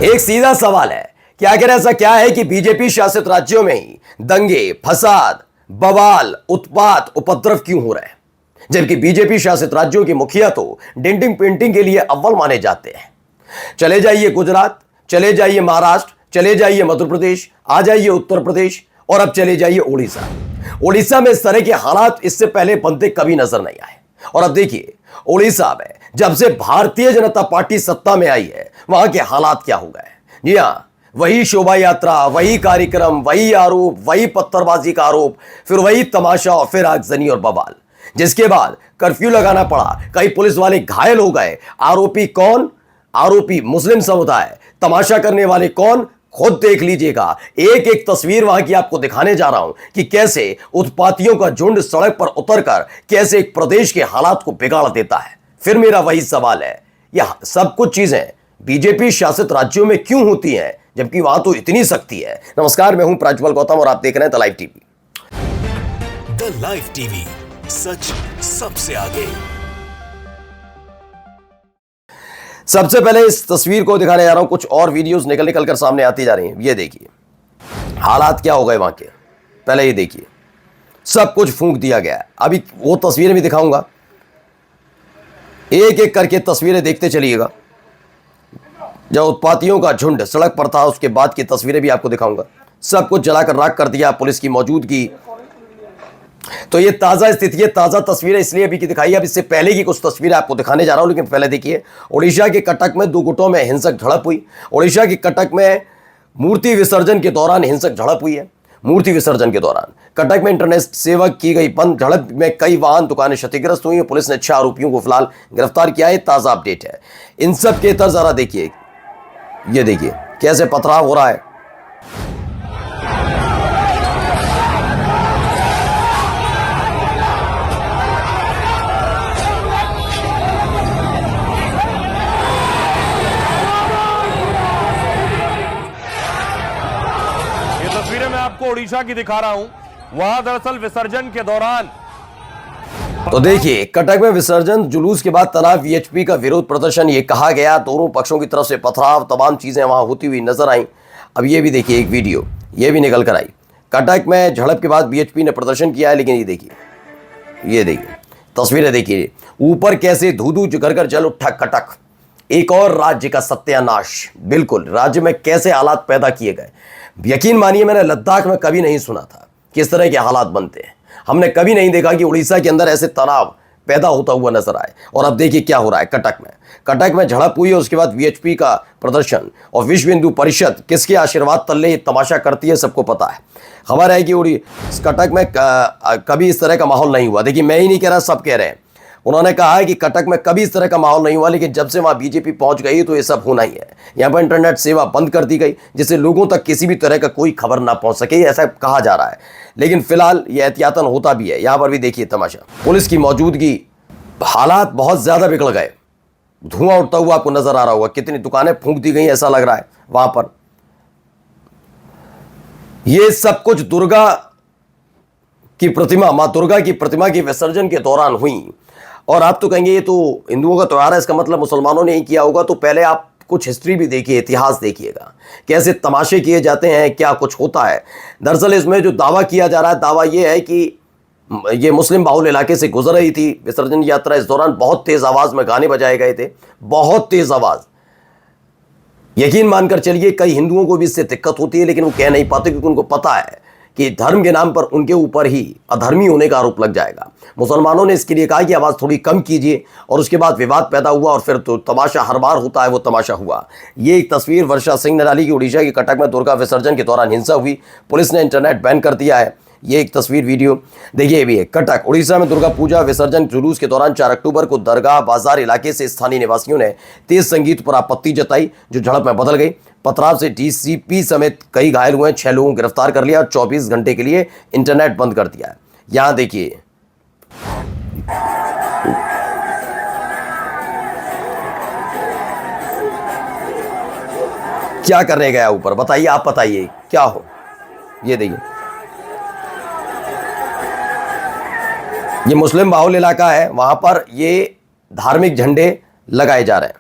एक सीधा सवाल है कि आखिर ऐसा क्या है कि बीजेपी शासित राज्यों में ही दंगे, फसाद, बवाल, उत्पात, उपद्रव क्यों हो रहे हैं, जबकि बीजेपी शासित राज्यों के मुखिया तो डेंटिंग पेंटिंग के लिए अव्वल माने जाते हैं। चले जाइए गुजरात, चले जाइए महाराष्ट्र, चले जाइए मध्य प्रदेश, आ जाइए उत्तर प्रदेश और अब चले जाइए उड़ीसा। उड़ीसा में इस तरह के हालात इससे पहले बनते कभी नजर नहीं आए। और अब देखिए उड़ीसा में जब से भारतीय जनता पार्टी सत्ता में आई है वहां के हालात क्या हो गए। जी हां, वही शोभा यात्रा, वही कार्यक्रम, वही आरोप, वही पत्थरबाजी का आरोप, फिर वही तमाशा और फिर आगजनी और बवाल, जिसके बाद कर्फ्यू लगाना पड़ा, कई पुलिस वाले घायल हो गए। आरोपी कौन? आरोपी मुस्लिम समुदाय। तमाशा करने वाले कौन? खुद देख लीजिएगा। एक एक तस्वीर वहां की आपको दिखाने जा रहा हूं कि कैसे उत्पातियों का झुंड सड़क पर उतरकर कैसे एक प्रदेश के हालात को बिगाड़ देता है। फिर मेरा वही सवाल है, यह सब कुछ चीजें बीजेपी शासित राज्यों में क्यों होती हैं, जबकि वहां तो इतनी सख्ती है। नमस्कार, मैं हूं प्रज्वल गौतम और आप देख रहे हैं the live TV. The live TV, सच सबसे आगे। सबसे पहले इस तस्वीर को दिखाने जा रहा हूं, कुछ और वीडियोस निकल कर सामने आती जा रही हैं। ये देखिए हालात क्या हो गए वहां के। पहले ये देखिए, सब कुछ फूंक दिया गया है। अभी वो तस्वीरें भी दिखाऊंगा, एक एक करके तस्वीरें देखते चलिएगा। जब उत्पातियों का झुंड सड़क पर था उसके बाद की तस्वीरें भी आपको दिखाऊंगा। सब कुछ जलाकर राख कर दिया, पुलिस की मौजूदगी। तो ये ताज़ा स्थिति है, ताज़ा तस्वीरें इसलिए अभी की दिखाई। अब इससे पहले की कुछ तस्वीरें आपको दिखाने जा रहा हूं, लेकिन पहले देखिए उड़ीसा के कटक में दो गुटों में हिंसक झड़प हुई। उड़ीसा के कटक में मूर्ति विसर्जन के दौरान हिंसक झड़प हुई है। मूर्ति विसर्जन के दौरान कटक में इंटरनेट सेवा की गई बंद। झड़प में कई वाहन, दुकानें क्षतिग्रस्त हुई हैं। पुलिस ने 6 आरोपियों को फिलहाल गिरफ्तार किया है। ताज़ा अपडेट है। इन सब के तरफ जरा देखिए, ये देखिए कैसे पथराव हो रहा है। तस्वीरें मैं आपको उड़ीसा की दिखा रहा हूं। वहां दरअसल विसर्जन के दौरान तो देखिए कटक में विसर्जन जुलूस के बाद तनाव, वीएचपी का विरोध प्रदर्शन, ये कहा गया। दोनों पक्षों की तरफ से पथराव, तमाम चीजें वहां होती हुई नजर आई। अब ये भी देखिए, एक वीडियो ये भी निकल कर आई। कटक में झड़प के बाद वीएचपी ने प्रदर्शन किया है, लेकिन ये देखिए तस्वीरें देखिए, ऊपर कैसे धू-धू कर जल उठा कटक। एक और राज्य का सत्यानाश। बिल्कुल, राज्य में कैसे हालात पैदा किए गए। यकीन मानिए मैंने लद्दाख में कभी नहीं सुना था किस तरह के हालात बनते हैं। हमने कभी नहीं देखा कि उड़ीसा के अंदर ऐसे तनाव पैदा होता हुआ नजर आए। और अब देखिए क्या हो रहा है कटक में झड़प हुई है, उसके बाद वीएचपी का प्रदर्शन और विश्व हिंदू परिषद किसके आशीर्वाद तले तमाशा करती है सबको पता है। खबर है कि कटक में कभी इस तरह का माहौल नहीं हुआ। देखिए मैं ही नहीं कह रहा, सब कह रहे हैं। उन्होंने कहा है कि कटक में कभी इस तरह का माहौल नहीं हुआ, लेकिन जब से वहां बीजेपी पहुंच गई तो ये सब होना ही है। यहां पर इंटरनेट सेवा बंद कर दी गई, जिससे लोगों तक किसी भी तरह का कोई खबर ना पहुंच सके, ऐसा कहा जा रहा है। लेकिन फिलहाल ये एहतियातन होता भी है। यहां पर भी देखिए तमाशा, पुलिस की मौजूदगी, हालात बहुत ज्यादा बिगड़ गए। धुआं उठता हुआ आपको नजर आ रहा होगा, कितनी दुकानें फूंक दी गई ऐसा लग रहा है वहां पर। ये सब कुछ दुर्गा की प्रतिमा, मां दुर्गा की प्रतिमा के विसर्जन के दौरान हुई। और आप तो कहेंगे ये तो हिंदुओं का त्यौहार है, इसका मतलब मुसलमानों ने ही किया होगा। तो पहले आप कुछ हिस्ट्री भी देखिए, इतिहास देखिएगा, कैसे तमाशे किए जाते हैं, क्या कुछ होता है। दरअसल इसमें जो दावा किया जा रहा है, दावा ये है कि ये मुस्लिम बाहुल इलाके से गुजर रही थी विसर्जन यात्रा। इस दौरान बहुत तेज आवाज में गाने बजाए गए थे, बहुत तेज आवाज। यकीन मानकर चलिए कई हिंदुओं को भी इससे दिक्कत होती है, लेकिन वो कह नहीं पाते क्योंकि उनको पता है कि धर्म के नाम पर उनके ऊपर ही अधर्मी होने का आरोप लग जाएगा। मुसलमानों ने इसके लिए कहा कि आवाज़ थोड़ी कम कीजिए, और उसके बाद विवाद पैदा हुआ और फिर तो तमाशा हर बार होता है वो तमाशा हुआ। ये एक तस्वीर वर्षा सिंह ने डाली कि उड़ीसा के कटक में दुर्गा विसर्जन के दौरान हिंसा हुई, पुलिस ने इंटरनेट बैन कर दिया है। ये एक तस्वीर वीडियो देखिए, भी है कटक उड़ीसा में दुर्गा पूजा विसर्जन जुलूस के दौरान 4 अक्टूबर को दरगाह बाजार इलाके से स्थानीय निवासियों ने तेज संगीत पर आपत्ति जताई, जो झड़प में बदल गई। पथराव से डीसीपी समेत कई घायल हुए, 6 लोगों को गिरफ्तार कर लिया और 24 घंटे के लिए इंटरनेट बंद कर दिया है। यहां देखिए क्या करने गया ऊपर, बताइए, आप बताइए क्या हो। ये देखिए, ये मुस्लिम बाहुल इलाका है, वहां पर ये धार्मिक झंडे लगाए जा रहे हैं।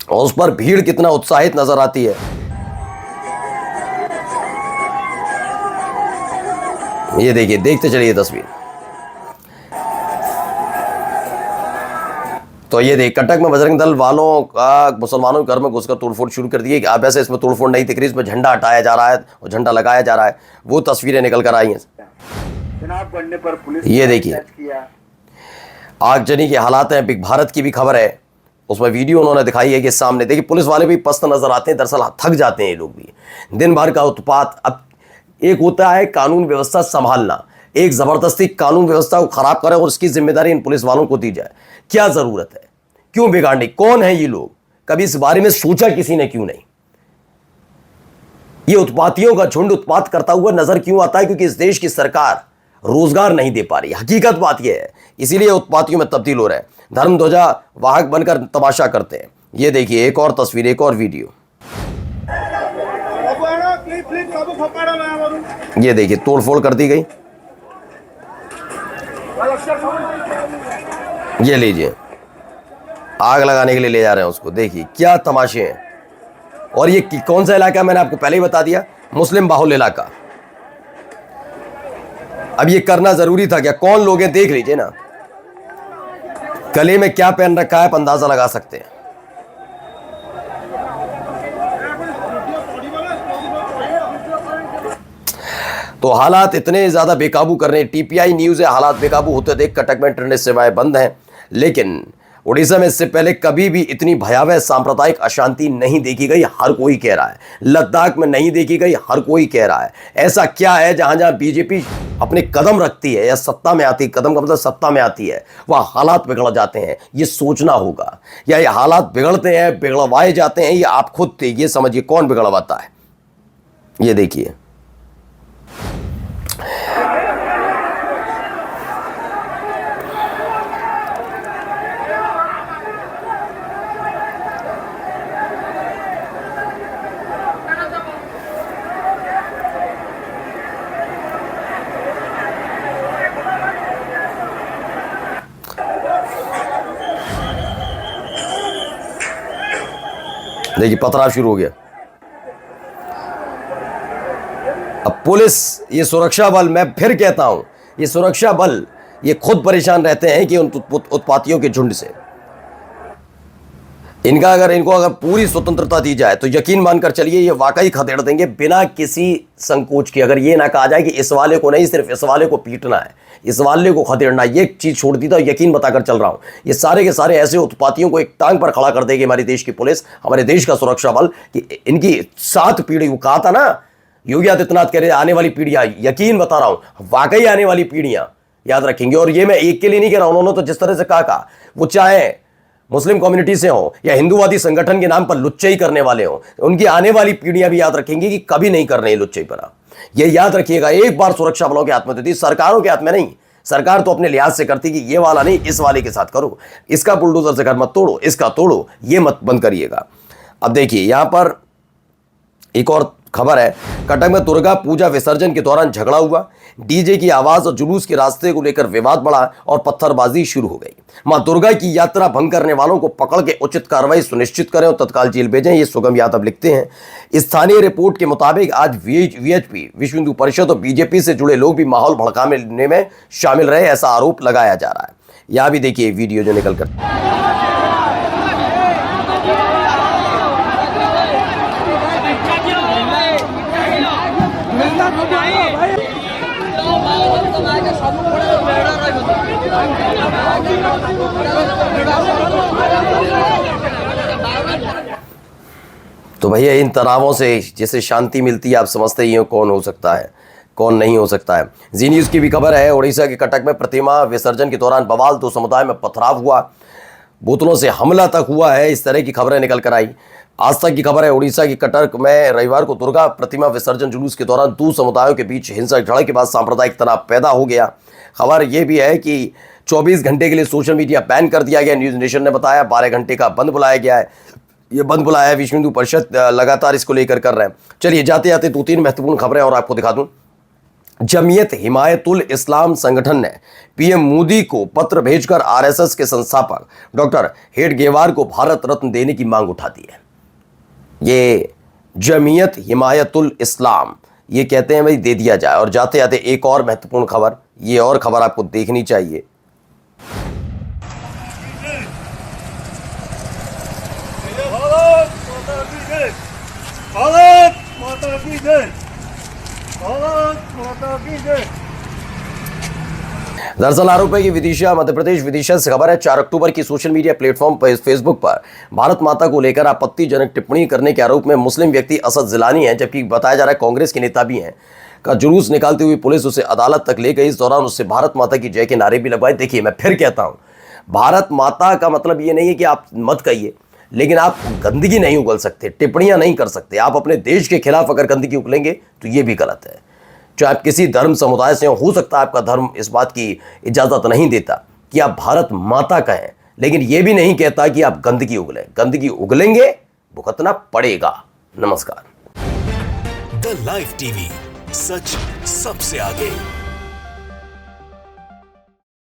और उस पर भीड़ कितना उत्साहित नजर आती है। ये देखिए, देखते चलिए तस्वीर। तो ये देख, कटक में बजरंग दल वालों का मुसलमानों के घर में घुसकर तोड़फोड़ शुरू कर दी है। अब ऐसे इसमें तोड़फोड़ नहीं दिख रही, इसमें झंडा हटाया जा रहा है और झंडा लगाया जा रहा है। वो तस्वीरें निकल कर आई हैं। चुनाव बढ़ने पर पुलिस ये देखिए, आगजनी के हालात हैं। बिग भारत की भी खबर है, उसमें वीडियो उन्होंने दिखाई है कि सामने देखिए पुलिस वाले भी पस्त नजर आते हैं। दरअसल थक जाते हैं ये लोग भी, दिन भर का उत्पात। अब एक होता है कानून व्यवस्था संभालना, एक जबरदस्ती कानून व्यवस्था को खराब करे और उसकी जिम्मेदारी इन पुलिस वालों को दी जाए। क्या जरूरत है, क्यों बिगाड़ने, कौन है ये लोग, कभी इस बारे में सोचा किसी ने क्यों नहीं? ये उत्पातियों का झुंड उत्पात करता हुआ नजर क्यों आता है? क्योंकि इस देश की सरकार रोजगार नहीं दे पा रही। हकीकत बात यह है, इसीलिए उत्पातियों में तब्दील हो रहे हैं, धर्म ध्वजा वाहक बनकर तमाशा करते हैं। ये देखिए एक और तस्वीर, एक और वीडियो। ये देखिए, तोड़फोड़ कर दी गई। ये लीजिए, आग लगाने के लिए ले जा रहे हैं उसको। देखिए क्या तमाशे हैं। और ये कौन सा इलाका, मैंने आपको पहले ही बता दिया, मुस्लिम बाहुल इलाका। अब ये करना जरूरी था क्या? कौन लोग हैं देख लीजिए ना, गले में क्या पहन रखा है आप अंदाजा लगा सकते हैं। तो हालात इतने ज्यादा बेकाबू कर रहे हैं। टीपीआई न्यूज है, हालात बेकाबू होते देख कटक में इंटरनेट सेवाएं बंद हैं। लेकिन उड़ीसा में इससे पहले कभी भी इतनी भयावह सांप्रदायिक अशांति नहीं देखी गई, हर कोई कह रहा है। लद्दाख में नहीं देखी गई, हर कोई कह रहा है। ऐसा क्या है जहां जहां बीजेपी अपने कदम रखती है या सत्ता में आती है, कदम का मतलब सत्ता में आती है, वह हालात बिगड़ जाते हैं। ये सोचना होगा, या ये हालात बिगड़ते हैं, बिगड़वाए जाते हैं, ये आप खुद थे, ये समझिए कौन बिगड़वाता है। ये देखिए, देखिए पथराव शुरू हो गया। अब पुलिस, ये सुरक्षा बल, मैं फिर कहता हूं, ये सुरक्षा बल ये खुद परेशान रहते हैं कि उन उत्पातियों के झुंड से। इनको अगर पूरी स्वतंत्रता दी जाए तो यकीन मानकर चलिए ये वाकई खदेड़ देंगे बिना किसी संकोच के। अगर ये ना कहा जाए कि इस वाले को नहीं, सिर्फ इस वाले को पीटना है, इस वाले को खदेड़ना, ये चीज छोड़ दी, तो यकीन बताकर चल रहा हूं ये सारे के सारे ऐसे उत्पातियों को एक टांग पर खड़ा कर देगी हमारी देश की पुलिस, हमारे देश का सुरक्षा बल, कि इनकी 7 पीढ़ी, वो कहा था ना योगी आदित्यनाथ कह रहे आने वाली पीढ़ियां, यकीन बता रहा हूं वाकई आने वाली पीढ़ियां याद रखेंगे। और ये मैं एक के लिए नहीं कह रहा हूं, उन्होंने तो जिस तरह से कहा, वो चाहे मुस्लिम कम्युनिटी से हो या हिंदूवादी संगठन के नाम पर लुच्चाई करने वाले हो, उनकी आने वाली पीढ़ियां भी याद रखेंगी कि कभी नहीं कर रहे लुच्चाई पर। ये याद रखिएगा, एक बार सुरक्षा बलों के हाथ में थी, सरकारों के हाथ में नहीं। सरकार तो अपने लिहाज से करती कि ये वाला नहीं, इस वाले के साथ करो, इसका बुलडोजर से घर मत तोड़ो, इसका तोड़ो, ये मत बंद करिएगा। अब देखिए यहां पर एक और खबर है, कटक में दुर्गा पूजा विसर्जन के दौरान झगड़ा हुआ, डीजे की आवाज और जुलूस के रास्ते को लेकर विवाद बढ़ा और पत्थरबाजी शुरू हो गई। मां दुर्गा की यात्रा भंग करने वालों को पकड़ के उचित कार्रवाई सुनिश्चित करें और तत्काल जेल भेजें, ये सुगम यादव लिखते हैं। स्थानीय रिपोर्ट के मुताबिक आज वीएचपी, विश्व हिंदू परिषद और बीजेपी से जुड़े लोग भी माहौल भड़काने में शामिल रहे, ऐसा आरोप लगाया जा रहा है। यहां भी देखिए वीडियो जो निकल कर तो भैया इन तनावों से जैसे शांति मिलती है, आप समझते ही हो कौन हो सकता है, कौन नहीं हो सकता है। जी न्यूज़ की भी खबर है, उड़ीसा के कटक में प्रतिमा विसर्जन के दौरान बवाल, 2 समुदाय में पथराव हुआ, बोतलों से हमला तक हुआ है, इस तरह की खबरें निकल कर आई। आज तक की खबर है, उड़ीसा की कटक में रविवार को दुर्गा प्रतिमा विसर्जन जुलूस के दौरान 2 समुदायों के बीच हिंसक झड़प के बाद सांप्रदायिक तनाव पैदा हो गया। खबर यह भी है कि 24 घंटे के लिए सोशल मीडिया बैन कर दिया गया। न्यूज़ नेशन ने बताया 12 घंटे का बंद बुलाया गया है। ये बंद बुलाया है विश्व हिंदू परिषद, लगातार इसको लेकर कर रहे हैं। चलिए जाते जाते 2-3 महत्वपूर्ण खबरें और आपको दिखा दूं। जमीयत हिमायतुल इस्लाम संगठन ने पीएम मोदी को पत्र भेजकर आरएसएस के संस्थापक डॉक्टर हेडगेवार को भारत रत्न देने की मांग उठा दी है। ये जमीयत हिमायतुल इस्लाम ये कहते हैं भाई दे दिया जाए। और जाते जाते एक और महत्वपूर्ण खबर, ये और खबर आपको देखनी चाहिए। दरअसल आरोप है कि विदिशा मध्य प्रदेश विदिशा से खबर है 4 अक्टूबर की सोशल मीडिया प्लेटफॉर्म पर फेसबुक पर भारत माता को लेकर आपत्तिजनक टिप्पणी करने के आरोप में मुस्लिम व्यक्ति असद जिलानी है, जबकि बताया जा रहा है कांग्रेस के नेता भी हैं, का जुलूस निकालते हुए पुलिस उसे अदालत तक ले गई। इस दौरान उससे भारत माता की जय के नारे भी लगवाए। देखिए मैं फिर कहता हूं, भारत माता का मतलब ये नहीं है कि आप मत कहिए, लेकिन आप गंदगी नहीं उगल सकते, टिप्पणियां नहीं कर सकते। आप अपने देश के खिलाफ अगर गंदगी उगलेंगे तो ये भी गलत है। चाहे आप किसी धर्म समुदाय से हो सकता है आपका धर्म इस बात की इजाजत नहीं देता कि आप भारत माता कहें, लेकिन यह भी नहीं कहता कि आप गंदगी उगलें। गंदगी उगलेंगे भुगतना पड़ेगा। नमस्कार। द लाइव टीवी, सच सबसे आगे।